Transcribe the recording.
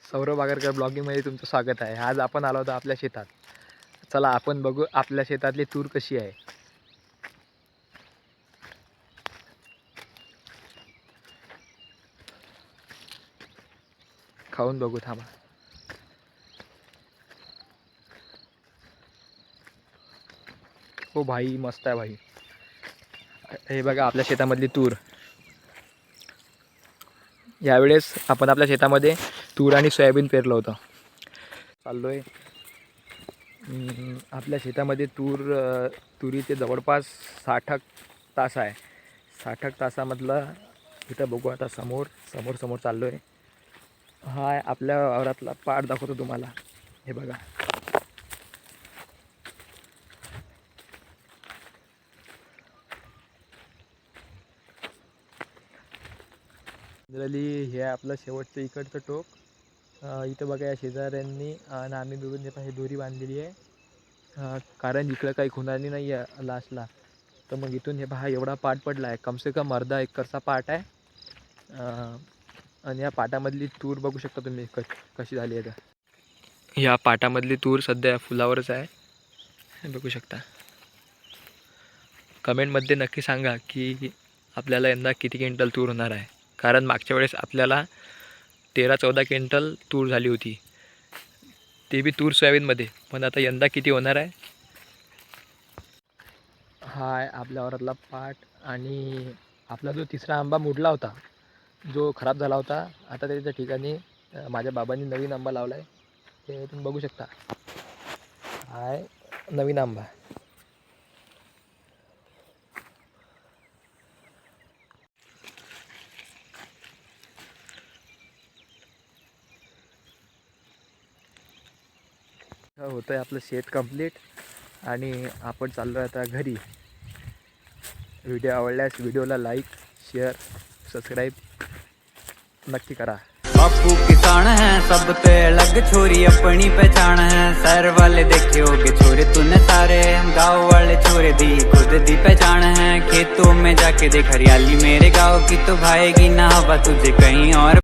सौरभ आगरकर ब्लॉगिंगमध्ये तुमचं स्वागत आहे. आज आपण आलो होतो आपल्या शेतात. चला आपण बघू आपल्या शेतातली तूर कशी आहे. खाऊन बघू थांबा. हो भाई मस्त आहे भाई. हे बघा आपल्या शेतामधली तूर. यावेळेस आपण आपल्या शेतामध्ये तूर आणि सोयाबीन पेरलं होतं. चाललोय आपल्या शेतामध्ये तुरीचे जवळपास 60 तास आहे. 60 तासामधलं इथं बघू आता समोर चाललोय. हा आपल्या वावरातला पाट दाखवतो तुम्हाला. हे बघा जनरली हे आपलं शेवटचं इकडचं टोक. इथं बघा या शेजाऱ्यांनी आणि आम्ही दोघं हे दोरी बांधलेली आहे. कारण इकडं काही खुणाली नाही आहे लास्टला. तर मग इथून हे पहा एवढा पाट पडला आहे. कमसे कम अर्धा एकरचा पाट आहे. आणि या पाटामधली तूर बघू शकता तुम्ही कशी झाली आहे. या पाटामधली तूर सध्या फुलावरच आहे. हे बघू शकता. कमेंटमध्ये नक्की सांगा की आपल्याला यंदा किती क्विंटल तूर होणार आहे. कारण मागच्या वेळेस आपल्याला 13-14 क्विंटल तूर झाली होती, ते बी तूर सोयाबीनमध्ये. पण आता यंदा किती होणार आहे. हा आहे आपल्या वावरातला पाट. आणि आपला जो तिसरा आंबा मुडला होता, जो खराब झाला होता, आता त्याच्या ठिकाणी माझ्या बाबांनी नवीन आंबा लावला आहे. ते तुम्ही बघू शकता. हाय नवीन आंबा. होतं आहे आपलं शेत कंप्लीट आणि आपण चाललो आहे आता घरी. व्हिडिओ आवडल्यास व्हिडिओला लाईक, शेअर, सबस्क्राईब नक्की करा. बापू किसान है सबसे अलग, छोरी अपनी पहचान है. शहर वाले देखे होगे छोरे तूने सारे, गाँव वाले छोरे दी खुद दी पहचान है. खेतों में जाके देख हरियाली मेरे गाँव की, तो भाएगी ना हवा तुझे कहीं और.